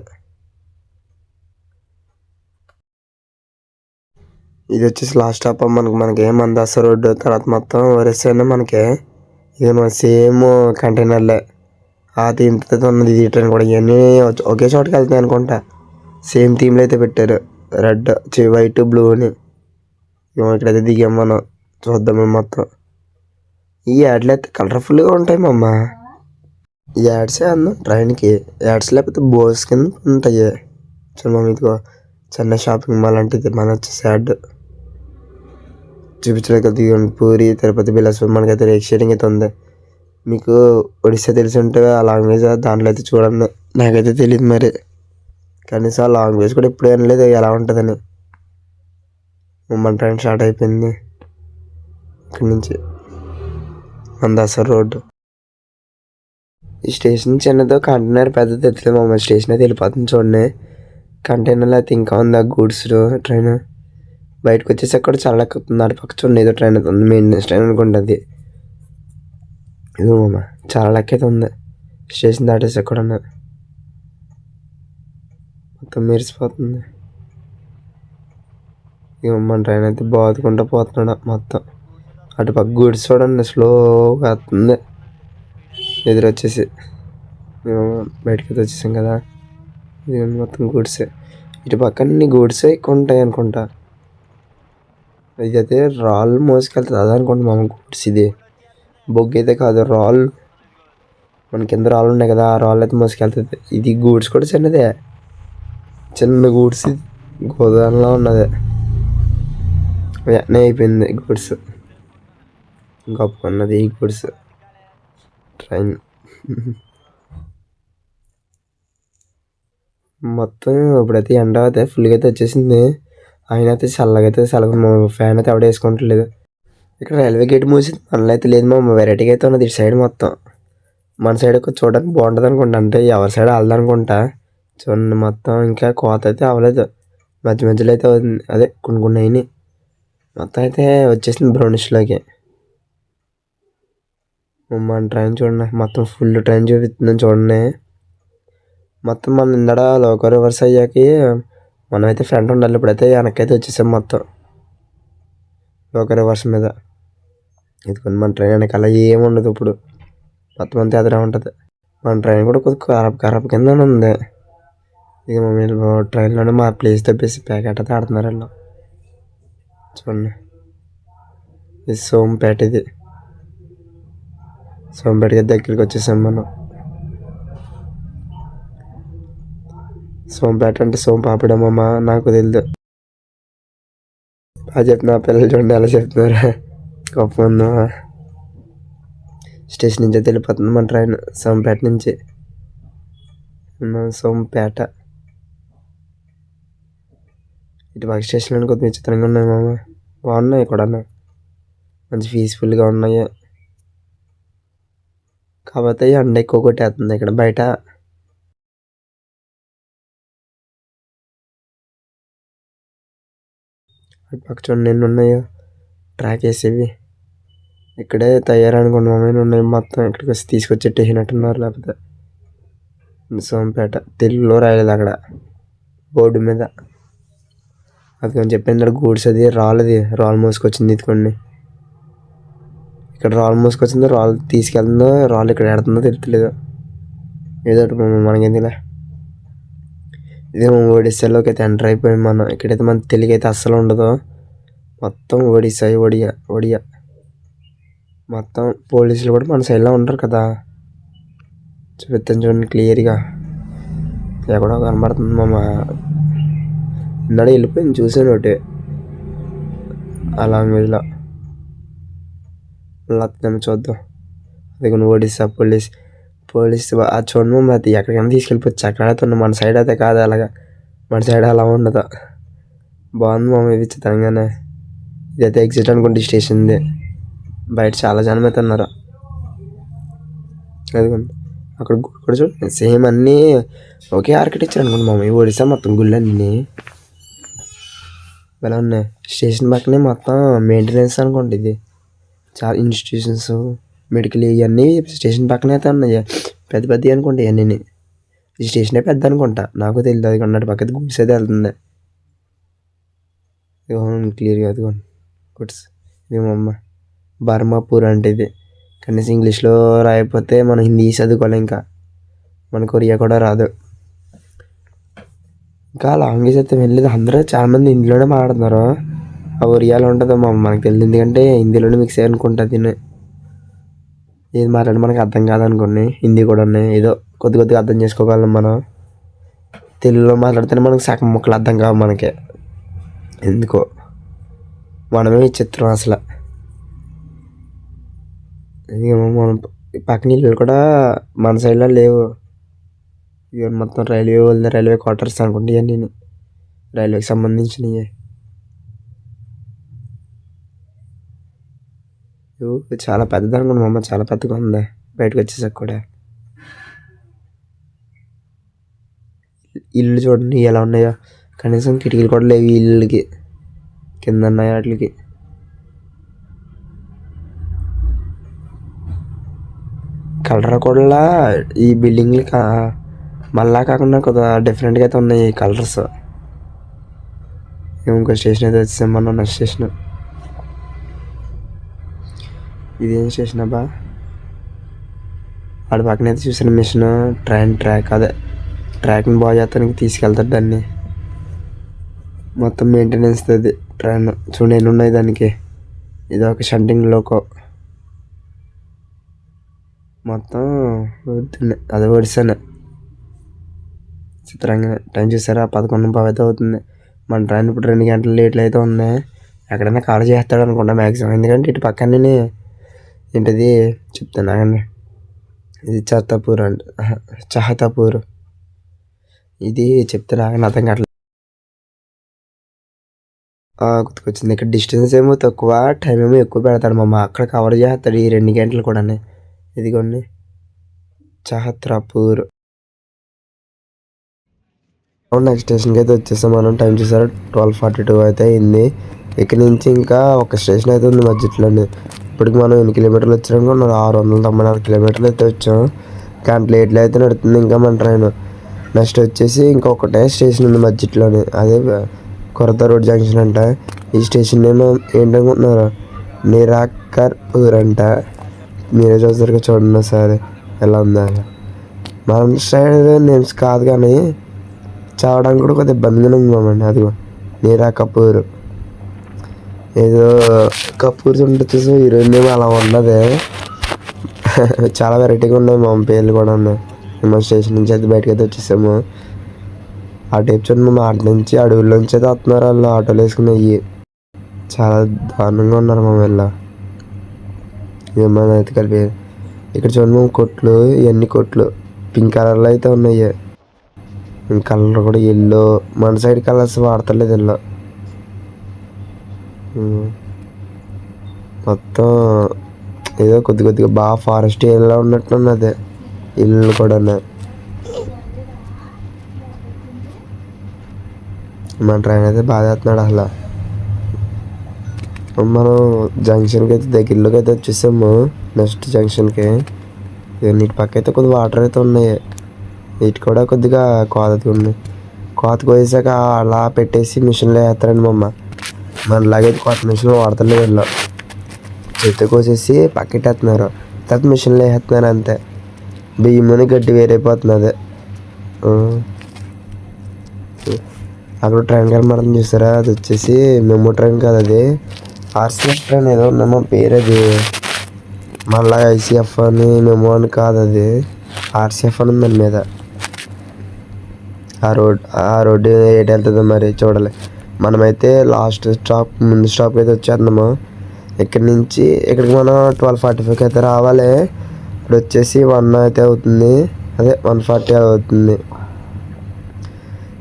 ఇది వచ్చేసి లాస్ట్ స్టాప్ మనకి మందాస రోడ్డు. తర్వాత మొత్తం వరిసేనా మనకి. ఇది సేమ్ కంటైనర్లే, అది ఇంత ఉన్నది. ఇది ట్రైన్ కూడా ఇవన్నీ ఒకే చోటకి వెళ్తాయి అనుకుంటా. సేమ్ థీమ్లో అయితే పెట్టారు, రెడ్ వైట్ బ్లూ అని. ఇక్కడైతే దిగాం మనం, చూద్దాం మొత్తం. ఈ యాడ్లు అయితే కలర్ఫుల్గా ఉంటాయి మమ్మ. ఈ యాడ్సే అందం ట్రైన్కి. యాడ్స్ లేకపోతే బోర్డ్స్ కింద ఉంటాయి. చూడమ్మ, ఇదిగో చెన్నై షాపింగ్ మాల్ అంటే ఇది మన వచ్చేసి యాడ్ చూపించలేక దిగండి. పూరి తిరుపతి బిలాస్పూర్ మనకైతే రేక్ షేడింగ్ అయితే ఉంది. మీకు ఒడిస్సా తెలిసి ఉంటే ఆ లాంగ్వేజ్ దాంట్లో అయితే చూడండి. నాకైతే తెలియదు మరి, కనీసం ఆ లాంగ్వేజ్ కూడా ఎప్పుడు వినలేదు ఎలా ఉంటుందని. మన ట్రైన్ స్టార్ట్ అయిపోయింది. ఇక్కడి నుంచి మందాసర్ రోడ్డు. ఈ స్టేషన్ చిన్నదో, కంటైనర్ పెద్దది తెచ్చలేదు మమ్మల్ని. స్టేషన్ అయితే వెళ్ళిపోతుంది చూడండి. కంటైనర్లో అయితే ఇంకా ఉంది ఆ గూడ్స్ ట్రైన్. బయటకు వచ్చేసి అక్కడ చాలా ఎక్కుతుంది. అటు పక్క చూడండి ఏదో ట్రైన్ అయితే ఉంది, మెయింటెనెన్స్ ట్రైన్ అనుకుంటుంది. ఇది మమ్మ చాలా లెక్క అయితే ఉంది. స్టేషన్ దాటేసి ఎక్కడ మొత్తం మెరిసిపోతుంది. ఇక మన ట్రైన్ అయితే బాదుకుంటూ పోతున్నాడు మొత్తం. అటు పక్క గూడ్స్ చూడండి స్లోగా వస్తుంది. ఎదురు వచ్చేసి బయటకి అయితే వచ్చేసాం కదా. ఇది మొత్తం గూడ్సే, ఇటు పక్క అన్ని గూడ్సే ఎక్కువ ఉంటాయి అనుకుంటా. ఇదైతే రాళ్ళు మోసుకెళ్తుంది అదే అనుకుంటా మామ గూడ్స్. ఇది బొగ్గు అయితే కాదు, రాళ్ళు. మన కింద రాళ్ళు ఉన్నాయి కదా, ఆ రాళ్ళు అయితే మోసుకెళ్తుంది. ఇది గూడ్స్ కూడా చిన్నదే, చిన్న గూడ్స్, గోదాంలో ఉన్నది. వెంటనే అయిపోయింది గూడ్స్. గొప్ప ఉన్నది ఈ గూడ్స్ ట్రైన్. మొత్తం ఇప్పుడైతే ఎండ అయితే ఫుల్గా అయితే వచ్చేసింది. ఆయన అయితే చల్లగా అయితే ఫ్యాన్ అయితే ఎవడ వేసుకుంటలేదు. ఇక్కడ రైల్వే గేట్ మూసింది, మనలో అయితే లేదు. మా వెరైటీగా అయితే ఉన్నది ఇటు సైడ్ మొత్తం. మన సైడ్ చూడడానికి బాగుంటుంది అనుకుంటా, అంటే ఎవరి సైడ్ వెళ్ళదనుకుంటా. చూడండి మొత్తం ఇంకా కోత అయితే అవ్వలేదు, మధ్య మధ్యలో అయితే అవుతుంది. అదే కొన్ని అయినాయి. మొత్తం అయితే వచ్చేసింది బ్రౌనిష్లోకి. మన ట్రైన్ చూడండి, మొత్తం ఫుల్ ట్రైన్ చూపిస్తుందని చూడండి. మొత్తం మనం ఇందడ లోకల్ రివర్స్ అయ్యాకి మనమైతే ఫ్రంట్ ఉండాలి. ఇప్పుడైతే వెనకైతే వచ్చేసాం మొత్తం లోకల్ రివర్స్ మీద. ఇదిగోండి మన ట్రైన్ వెనకాల ఏముండదు ఇప్పుడు, మొత్తం అంతా ఎదురా ఉంటుంది. మన ట్రైన్ కూడా కొద్దిగా ఖరాబ్ కింద ఉంది. ఇక మమ్మల్ని ట్రైన్లోనే మా ప్లేస్ తప్పేసి ప్యాకెట్ అయితే ఆడుతున్నారు వాళ్ళు. చూడండి ఇది సోంపేట, ఇది సోంపేటకి దగ్గరికి వచ్చేసాం మనం. సోంపేట అంటే సోంపాపిడమ్మ, నాకు తెలియదు. బాగా చెప్తున్నా, పిల్లలు చూడండి ఎలా చెప్తున్నారు, గొప్ప ఉందా. స్టేషన్ నుంచి అయితే వెళ్ళిపోతుంది మన ట్రైన్, సోంపేట నుంచి. సోంపేట ఇటు పక్క స్టేషన్లో కొద్దిగా విచిత్రంగా ఉన్నాయి మామ, బాగున్నాయి కూడా, మంచి పీస్ఫుల్గా ఉన్నాయి. కాకపోతే ఎండ ఎక్కువ కొట్టేస్తుంది ఇక్కడ బయట. పక్క చూడండి ఎన్ని ఉన్నాయో ట్రాక్ వేసేవి. ఇక్కడే తయారనుకున్నామని ఉన్నాయి మొత్తం, ఇక్కడికి వచ్చి తీసుకొచ్చి పెట్టేసినట్టున్నారు. లేకపోతే సోంపేట తెలుగులో రాయలేదు అక్కడ బోర్డు మీద. అది కొంచెం చెప్పింది గూడ్స్, అది రాళ్ళు మోసుకొచ్చింది. ఇదికోండి ఇక్కడ రాళ్ళు మోసుకొచ్చిందో, రాళ్ళు తీసుకెళ్తుందో, రాళ్ళు ఇక్కడ ఎడుతుందో తెలియట్లేదు. ఏదో మనకేందిలే. ఇదే ఒడిస్సాలోకి అయితే ఎంటర్ అయిపోయాం మనం. ఇక్కడైతే మన తెలుగు అయితే అస్సలు ఉండదు, మొత్తం ఒడిస్సా, ఒడియా మొత్తం. పోలీసులు కూడా మన సైడ్లో ఉంటారు కదా, చూపిస్తాను చూడండి క్లియర్గా. ఎక్కడో కనబడుతుంది మా ఇందాడ వెళ్ళిపోయింది, చూసాను ఒకటి ఆ లాంగ్వేజ్లో. మళ్ళీ చూద్దాం. అది కొన్ని ఒడిస్సా పోలీస్ ఆ చూడము. అది ఎక్కడికైనా తీసుకెళ్ళిపోవచ్చు, అక్కడ అయితే మన సైడ్ అయితే కాదు అలాగా, మన సైడ్ అలా ఉండదు. బాగుంది మామ ఇది విచిత్రంగానే. ఇదైతే ఎగ్జిట్ అనుకుంటే స్టేషన్ది. బయట చాలా జనం అయితే ఉన్నారు. అదిగోండి అక్కడ గుడి కూడా చూడండి, సేమ్ అన్నీ ఒకే ఆర్కిటెక్చర్ అనుకోండి మామ. ఈ ఒడిస్సా మొత్తం గుళ్ళు అన్నీ ఇలా ఉన్నాయి. స్టేషన్ పక్కనే మొత్తం మెయింటెనెన్స్ అనుకోండి. ఇది చాలా ఇన్స్టిట్యూషన్స్, మెడికల్ ఇవన్నీ స్టేషన్ పక్కనే అయితే ఉన్నాయి, పెద్ద పెద్దవి అనుకోండి ఇవన్నీ. ఈ స్టేషనే పెద్ద అనుకుంటా, నాకు తెలియదు. అది కొన్నాటి పక్కన గుడ్స్ అయితే వెళ్తుంది క్లియర్గా. అదిగోండి గుడ్స్. ఇది అమ్మ బర్మాపూర్ అంటే ఇది. కనీసం ఇంగ్లీష్లో రాయకపోతే మనం హిందీ చదువుకోవాలి, ఇంకా మన కొరియా కూడా రాదు. ఇంకా లాంగ్వేజ్ అయితే వెళ్ళలేదు. అందరూ చాలామంది హిందీలోనే మాట్లాడుతున్నారు. ఆ ఒరియాలో ఉంటుందో మనకు తెలియదు, ఎందుకంటే హిందీలోనే మిక్స్ అయ్యి అనుకుంటా. దీన్ని ఏది మాట్లాడి మనకు అర్థం కాదనుకోండి, హిందీ కూడా ఉన్నాయి. ఏదో కొద్దిగా అర్థం చేసుకోగలం మనం. తెలుగులో మాట్లాడితేనే మనకు సగం ముక్కలు అర్థం కావు మనకి, ఎందుకో మనమే విచిత్రం అసలు. మన పక్కన ఇల్లు కూడా మన సైడ్లో లేవు. ఇవి మొత్తం రైల్వే క్వార్టర్స్ అనుకుంటే ఇవన్నీ రైల్వేకి సంబంధించినవి. చాలా పెద్దది అనుకోండి మా అమ్మ, చాలా పెద్దగా ఉంది. బయటకు వచ్చేసాక కూడా ఇల్లు చూడండి ఎలా ఉన్నాయో, కనీసం కిటికీలు కూడా లేవు ఈ ఇళ్ళకి, కింద ఉన్నాయి వాటికి. కలర్ కూడా ఈ బిల్డింగ్లు మళ్ళా కాకుండా కొద్దిగా డిఫరెంట్గా అయితే ఉన్నాయి ఈ కలర్స్. ఇంకో స్టేషన్ అయితే వచ్చేసాం మనం, నెక్స్ట్ స్టేషన్. ఇదేం స్టేషన్ అబ్బా, వాడి పక్కన అయితే చూసిన మిషన్ ట్రాక్, అదే ట్రాక్ని బాగు చేస్తానికి తీసుకెళ్తాడు దాన్ని. మొత్తం మెయింటెనెన్స్ అది ట్రైన్. చూడండి ఎన్ని ఉన్నాయి దానికి. ఇది ఒక షంటింగ్ లోకో. మొత్తం అదే ఒడిశానే చిత్రంగా. టైం చూసారా 11:15 అయితే అవుతుంది. మన ట్రైన్ ఇప్పుడు 2 గంటలు లేట్లు అయితే ఉంది. ఎక్కడైనా కాల్ చేస్తాడు అనుకుంటా మ్యాక్సిమం, ఎందుకంటే ఇటు పక్కనే ఏంటిది చెప్తాను ఆగండి. ఇది చహతాపూర్ ఇది చెప్తాను ఆగండి, అర్థం కావట్లేదు. గుర్తుకొచ్చింది. ఇక్కడ డిస్టెన్స్ ఏమో తక్కువ, టైం ఏమో ఎక్కువ పెడతాడు మామ. అక్కడ కవర్ చేస్తాడు ఈ 2 గంటలు కూడా. ఇదిగోండి చహత్రాపూర్. నెక్స్ట్ స్టేషన్కి అయితే వచ్చేసాం మనం. టైం చూసారా 12:42 అయితే అయింది. ఇక్కడ నుంచి ఇంకా ఒక స్టేషన్ అయితే ఉంది మధ్యలోనే. ఇప్పటికి మనం ఎన్ని కిలోమీటర్లు వచ్చాము? 694 కిలోమీటర్లు అయితే వచ్చాం. గంట లేట్లు అయితే నడుతుంది ఇంకా మన ట్రైన్. నెక్స్ట్ వచ్చేసి ఇంకొకటే స్టేషన్ ఉంది మధ్యలోనే, అదే కొరత రోడ్ జంక్షన్ అంట. ఈ స్టేషన్ ఏమో ఏంటనుకుంటున్నారు, నిరాకర్పూర్ అంట. మీరే చూస్తారు చూడండి సరే ఎలా ఉందా. మన సైడ్ నేమ్స్ కాదు కానీ చదవడానికి కూడా కొద్దిగా ఇబ్బందిగానే ఉందామండి. అదిగో నిరాకర్పూర్, ఏదో కపూర్స్ ఉంటుంది చూసి హీరోయిన్ ఏమో అలా ఉన్నది. చాలా వెరైటీగా ఉన్నాయి మా పేర్లు కూడా ఉన్నాయి. మా స్టేషన్ నుంచి అయితే బయటకు అయితే వచ్చేసాము. ఆ టైప్ చూడండి మా ఆట నుంచి అడవుల్లోంచి అయితే వస్తున్నారు వాళ్ళు ఆటోలు వేసుకుని. అయ్యి చాలా దారుణంగా ఉన్నారు మా వెళ్ళ ఏమైనా అయితే కలిపి. ఇక్కడ చూడండి కొట్లు, ఇవన్నీ కొట్లు పింక్ కలర్లో అయితే ఉన్నాయి. కలర్ కూడా ఎల్లో, మన సైడ్ కలర్స్ వాడతలేదు ఎల్లో. మొత్తం ఏదో కొద్దిగా బాగా ఫారెస్ట్ ఏరియాలో ఉన్నట్టున్నది ఇల్లు కూడా. మన ట్రైన్ అయితే బాగా వేస్తున్నాడు అసలు. మనం జంక్షన్కి అయితే దగ్గరలోకి అయితే వచ్చేసాము. నెక్స్ట్ జంక్షన్కి నీటి పక్క అయితే కొద్దిగా వాటర్ అయితే ఉన్నాయి. వీటి కూడా కొద్దిగా కోత ఉంది. కోత కోసాక అలా పెట్టేసి మిషన్లో వేస్తారండి మా అమ్మ. మనలాగైతే కొత్త మిషన్ వాడతలేదు వీళ్ళు. చెత్త కోసేసి పక్కెట్టేస్తున్నారు, తర్వాత మిషన్లో వేస్తున్నారు అంతే. బియ్యమని గడ్డి వేరైపోతున్నది. అక్కడ ట్రైన్ కనబడుతుంది చూసారా, అది వచ్చేసి మెమో ట్రైన్ కాదు, అది ఆర్సీఎఫ్ ట్రైన్ ఏదో ఉందమ్మా పేరు. అది మళ్ళీ ఐసీఎఫ్ అని మెమో అని కాదు, అది ఆర్సీఎఫ్ అని ఉంది దాని మీద. ఆ రోడ్డు ఏటు వెళ్తుందో మరి చూడాలి. మనమైతే లాస్ట్ స్టాప్ ముందు స్టాప్కి అయితే వచ్చేస్తున్నాము. ఇక్కడి నుంచి ఇక్కడికి మనం 12:45 అయితే రావాలి. ఇప్పుడు వచ్చేసి 1 అయితే అవుతుంది, అదే 1:40 అవుతుంది.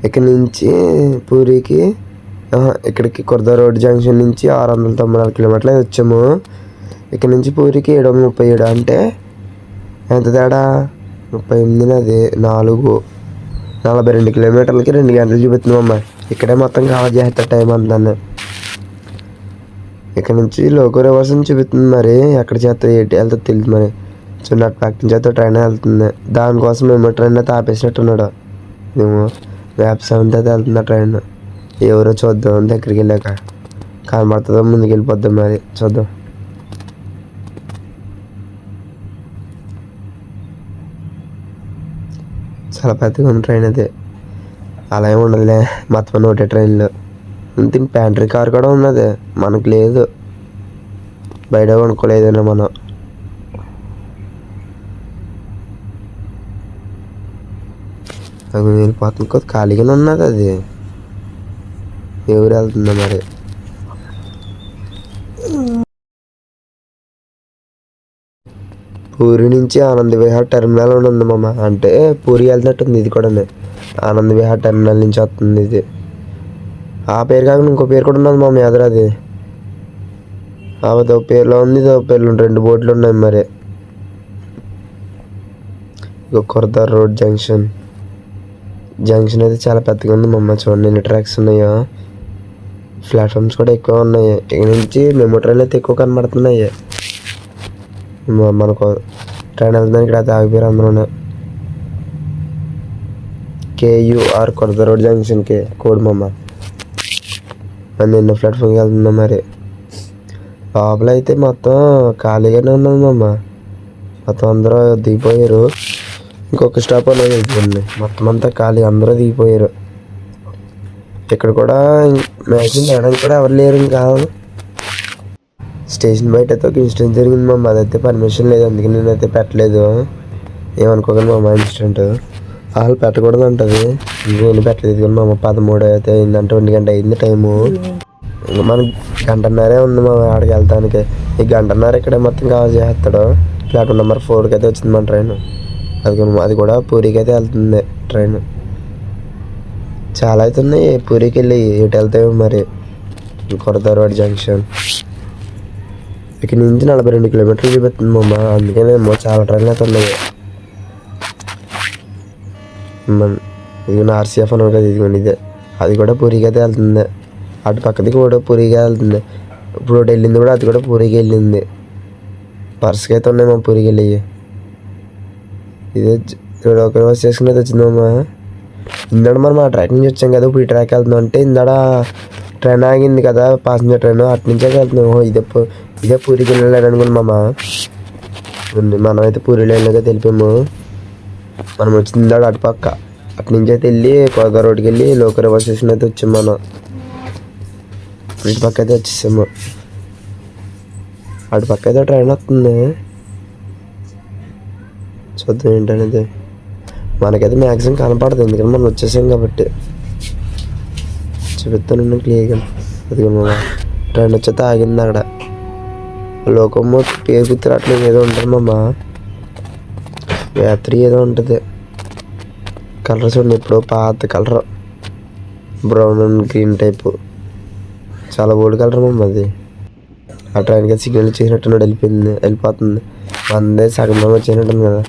ఇక్కడి నుంచి పూరికి ఇక్కడికి కొరత రోడ్ జంక్షన్ నుంచి 694 కిలోమీటర్లు అయితే వచ్చాము. ఇక్కడ నుంచి పూరికి 737, అంటే ఎంత తేడా 38, అది 42 కిలోమీటర్లకి 2 గంటలు చూపిస్తుంది అమ్మ. ఇక్కడే మొత్తం కవర్ చేస్తారు టైం అంతా. ఇక్కడ నుంచి లోకో రివర్స్ అని చూపిస్తుంది, మరి ఎక్కడ చేస్తా ఏంటి వెళ్తా తెలియదు. మరి చిన్నట్టు ప్యాక్ నుంచి అయితే ట్రైన్ వెళ్తుంది. దానికోసం మేము ట్రైన్ అయితే ఆపేసినట్టున్నాడు. మేము మ్యాప్ 7 అయితే వెళ్తుంది ఆ ట్రైన్. ఎవరో చూద్దాం దగ్గరికి వెళ్ళాక కనబడుతుందో ముందుకు వెళ్ళిపోద్దాం, మరి చూద్దాం. చాలా పెద్దగా ఉంది ట్రైన్ అయితే. అలా ఏమి ఉండదులే, మొత్తం ఒకటే ట్రైన్లో. ఇంత ప్యాంట్రీ కార్ కూడా ఉన్నది, మనకు లేదు, బయట కొనుక్కోలేదన్నా మనం. అది వెళ్ళిపోతుంది, కొద్ది ఖాళీగానే ఉన్నది. అది ఎవరు వెళ్తుందో మరి. పూరి నుంచి ఆనంద్ విహార్ టెర్మినల్ ఉంది మామ, అంటే పూరి వెళ్తున్నట్టుంది ఇది కూడా. ఆనంద్ విహార్ టెర్మినల్ నుంచి వస్తుంది ఇది. ఆ పేరు కాకుండా ఇంకో పేరు కూడా ఉన్నది మామ ఎదురు. అది అదో పేరులో ఉంది, ఇదో పేర్లు 2 బోర్డులు ఉన్నాయి మరి. ఇక కొరత రోడ్ జంక్షన్ అయితే చాలా పెద్దగా ఉంది మమ్మ. చూడండి ఎన్ని ట్రాక్స్ ఉన్నాయో, ప్లాట్ఫామ్స్ కూడా ఎక్కువ ఉన్నాయి. ఇక్కడ నుంచి మెమో ట్రైన్ అయితే ఎక్కువ కనబడుతున్నాయి. మనకు ట్రైన్ వెళ్తుందని ఇక్కడ అయితే ఆగిపోయారు అందులోనే. KUR కొరత రోడ్ జంక్షన్కి కోడ్ మమ్మ. ఎన్నో ప్లాట్ఫామ్కి వెళ్తుందా మరి. లోపల అయితే మొత్తం ఖాళీగానే ఉన్నది మమ్మ, మొత్తం అందరూ దిగిపోయారు. ఇంకొక స్టాప్ అనేది అయిపోయింది, మొత్తం అంతా ఖాళీ, అందరూ దిగిపోయారు. ఇక్కడ కూడా మ్యాక్సిమం రావడానికి కూడా ఎవరు లేరు ఇంకా. స్టేషన్ బయట అయితే ఒక ఇన్సిడెంట్ జరిగింది మా అమ్మ. అదైతే పర్మిషన్ లేదు, అందుకే నేనైతే పెట్టలేదు. ఏమనుకోకండి మా అమ్మ ఇన్సిడెంట్ వాళ్ళు పెట్టకూడదు అంటది, నేను పెట్టలేదు. కానీ మా అమ్మ 13 అయితే అయిందంటే 1 గంట అయింది టైము. ఇంకా మనకి 1:30 ఉంది మా ఆడికి వెళ్తానికి. ఈ 1:30 ఇక్కడ మొత్తం కవర్ చేస్తాడు. ప్లాట్ఫామ్ నెంబర్ 4కి అయితే వచ్చింది మన ట్రైన్. అది కూడా పూరికి అయితే వెళ్తుంది ట్రైన్. చాలా అవుతున్నాయి పూరికి వెళ్ళి ఎటు వెళ్తాయి మరి. కొరదారవాడ జంక్షన్ ఇక్కడ నుంచి 42 కిలోమీటర్లు చూపిస్తుంది మా అమ్మ. అందుకేనేమో చాలా ట్రైన్లు అయితే ఉన్నాయి. ఇది ఆర్సీఎఫ్ అన్నారు కదా, ఇదిగోండి ఇదే. అది కూడా పూరికి అయితే వెళ్తుంది. అటు పక్కది కూడా పూరికి వెళ్తుంది. ఇప్పుడు ఒకటి వెళ్ళింది కూడా, అది కూడా పూరికి వెళ్ళింది. పర్స్కి అయితే ఉన్నాయి మా పూరికి వెళ్ళి. ఇదే ఒక రోజు చేసుకుని అయితే వచ్చిందమ్మా. ఇందాడ మనం ఆ ట్రాక్ నుంచి వచ్చాం కదా, ఇప్పుడు ఈ ట్రాక్ వెళ్తున్నాం అంటే ఇందాడ ట్రైన్ ఆగింది కదా, ప్యాసింజర్ ట్రైన్, అటు నుంచే వెళ్తున్నాం. ఇదే పూరికి వెళ్ళాలని అనుకున్నామా. మనం అయితే పూరి లైన్లోకి తెలిపాము. మనం వచ్చింది అటు పక్క, అటు నుంచి అయితే వెళ్ళి కోదా రోడ్కి వెళ్ళి లోకల్ బస్ స్టేషన్ అయితే వచ్చాము. మనం ఇటు పక్క అయితే వచ్చేసాము. అటు పక్క అయితే ట్రైన్ వస్తుంది, చూద్దాం ఏంటనేది. మనకైతే మ్యాక్సిమం కనపడదు, ఎందుకంటే మనం వచ్చేసాం కాబట్టి. చూపిస్తాను క్లియర్గా. అది ట్రైన్ వచ్చేస్తే ఆగింది అక్కడ. లోకము పేరు గుర్తురాట్లేదు, ఏదో ఉంటుంది మామ, వ్యాత్రి ఏదో ఉంటుంది. కలర్ చూడండి, ఇప్పుడు పాత colour, brown and green type, చాలా ఓల్డ్ కలర్ మమ్మ అది. ఆ ట్రైన్కి సిగ్నల్ చేసినట్టున్నాడు, వెళ్ళిపోతుంది. వందే సగంలో వచ్చేసినట్టుంది కదా.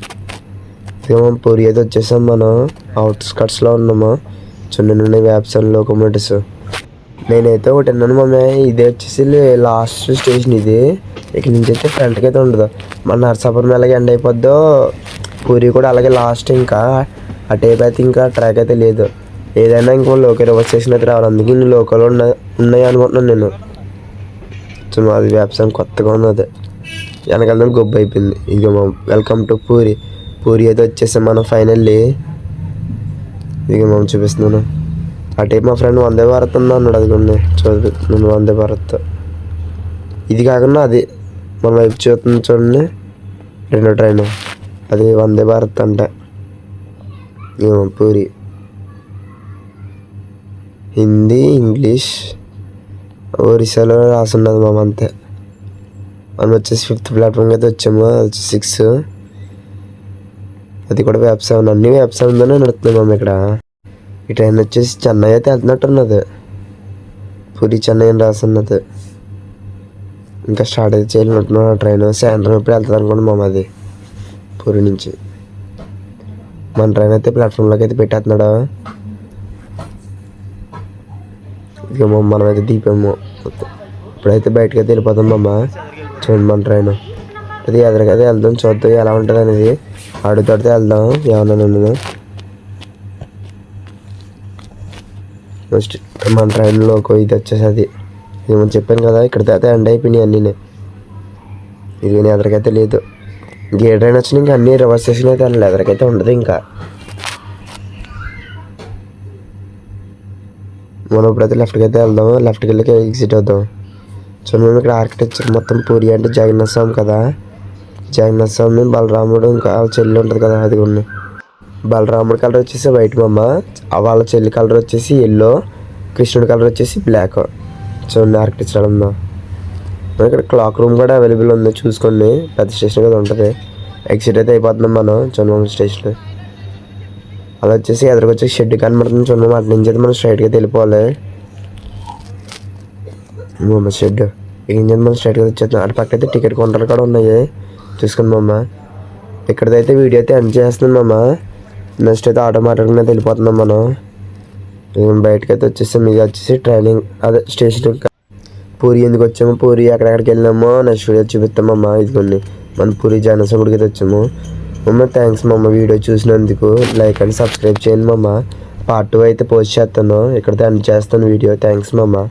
ఇక మనం పూరి అయితే వచ్చేసాం. మనం అవుట్స్కట్స్లో ఉన్నాము. చిన్న నుండి వ్యాప్సన్ లోకోమోటివ్స్. నేనైతే ఒకటి విన్నాను మమ్మీ, ఇదే వచ్చేసి లాస్ట్ స్టేషన్ ఇది. ఇక్కడ నుంచి అయితే ఫ్రంట్కి అయితే ఉండదు. మన నరసాపురం ఎలాగ ఎండ్ అయిపోద్దో పూరి కూడా అలాగే లాస్ట్. ఇంకా ఆ టైప్ అయితే ఇంకా ట్రాక్ అయితే లేదు. ఏదైనా ఇంకో లోకల్ రివర్స్ స్టేషన్ అయితే రావాలి. అందుకే ఇన్ని లోకల్ ఉన్నాయి అనుకుంటున్నాను నేను. సో అది వ్యాప్సన్ కొత్తగా ఉన్నది. వెనకాల గొబ్బు అయిపోయింది. ఇక వెల్కమ్ టు పూరి అయితే వచ్చేసాం మనం ఫైనల్లీ. ఇక మనం చూపిస్తున్నాను. ఆ టైప్ మా ఫ్రెండ్ వందే భారత్ ఉందా అన్నాడు. అది కొన్ని చూపిస్తున్నాను, వందే భారత్. ఇది కాకుండా అది మన వైపు చూస్తుంది చూడండి, రెండో ట్రైన్, అది వందే భారత్ అంట. పూరి హిందీ, ఇంగ్లీష్, ఒరిస్సాలో రాసున్నది మామ, అంతే. మనం వచ్చేసి 5th ప్లాట్ఫామ్కి అయితే వచ్చాము. అది వచ్చి 6. అది కూడా వ్యాప్సన్, అన్నీ వ్యాప్సన్తోనే నడుస్తున్నాయి మామ ఇక్కడ. ఈ ట్రైన్ వచ్చేసి చెన్నై అయితే వెళ్తున్నట్టున్నది. పూరి చెన్నై అని రాసున్నది. ఇంకా స్టార్ట్ అయితే చేయలేనట్టున్నాడు ఆ ట్రైన్. సాయంత్రం ఎప్పుడు వెళ్తుంది అనుకోండి మామ అది పూరి నుంచి. మన ట్రైన్ అయితే ప్లాట్ఫామ్లోకి అయితే పెట్టేస్తున్నాడు. ఇక మనం అయితే దీపాము. ఇప్పుడైతే బయటకి అయితే వెళ్ళిపోతాం మామ. చూడండి మన ట్రైన్ అది ఎదురుకైతే వెళ్దాం, చూద్దాం ఎలా ఉంటుంది అనేది. అడుగుతాడితే వెళ్దాం ఏమన్నా నేను. ఫస్ట్ మన ట్రైన్లోకి ఇది వచ్చేసి అది ఏమని చెప్పాను కదా, ఇక్కడితో అయితే ఎండ్ అయిపోయినాయి అన్నీ. ఇది నేను ఎదురుకైతే లేదు. ఏ ట్రైన్ వచ్చినా ఇంకా అన్ని రివర్స్ స్టేషన్ అయితే వెళ్ళాలి, ఎదురుకైతే ఉండదు. ఇంకా మనం ఇప్పుడైతే లెఫ్ట్కి అయితే వెళ్దాం. లెఫ్ట్కి వెళ్ళి ఎగ్జిట్ అవుదాం. సో మేము ఇక్కడ ఆర్కిటెక్చర్ మొత్తం పూరి అంటే జగన్నాథ స్వామి కదా, జగన్నాథ స్వామి, బలరాముడు, ఇంకా వాళ్ళ చెల్లి ఉంటుంది కదా, అది కొన్ని. బలరాముడి కలర్ వచ్చేసి వైట్ బొమ్మ, వాళ్ళ చెల్లి కలర్ వచ్చేసి ఎల్లో, కృష్ణుడి కలర్ వచ్చేసి బ్లాక్. చూడండి ఆర్కిటెక్చర్ ఉందా. ఇక్కడ క్లాక్ రూమ్ కూడా అవైలబుల్ ఉంది, చూసుకోండి. పెద్ద స్టేషన్ కదా ఉంటుంది. ఎగ్జిట్ అయితే అయిపోతున్నాం మనం చూడండి స్టేషన్. అలా వచ్చేసి ఎదురుకొచ్చేసి షెడ్ కనబడుతుంది చూడండి. అటు నుంచి అయితే మనం స్ట్రైట్గా వెళ్ళిపోవాలి. షెడ్ ఇంజన్ మనం స్ట్రైట్గా వచ్చేస్తున్నాం. అటు పక్క అయితే టికెట్ కౌంటర్లు కూడా ఉన్నాయి, చూసుకోండి మామ. ఇక్కడైతే వీడియో అయితే ఎండ్ చేస్తున్నాం మామ. నెక్స్ట్ అయితే ఆటో మాట్లాడుకుని అయితే వెళ్ళిపోతున్నాం మనం. బయటకు అయితే వచ్చేసాం. ఇది వచ్చేసి ట్రైనింగ్ అదే స్టేషన్. పూరి ఎందుకు వచ్చాము, పూరి ఎక్కడెక్కడికి వెళ్ళామో నెక్స్ట్ వీడియో చూపిస్తామమ్మా. ఇదిగోండి మన పూరి జగన్నాథ గుడికి అయితే వచ్చాము. మమ్మ థ్యాంక్స్ మమ్మ, వీడియో చూసినందుకు లైక్ అండ్ సబ్స్క్రైబ్ చేయండి మమ్మ. పార్ట్ 2 అయితే పోస్ట్ చేస్తాను, ఇక్కడితో ఎండ్ చేస్తాను వీడియో. థ్యాంక్స్ మమ్మ.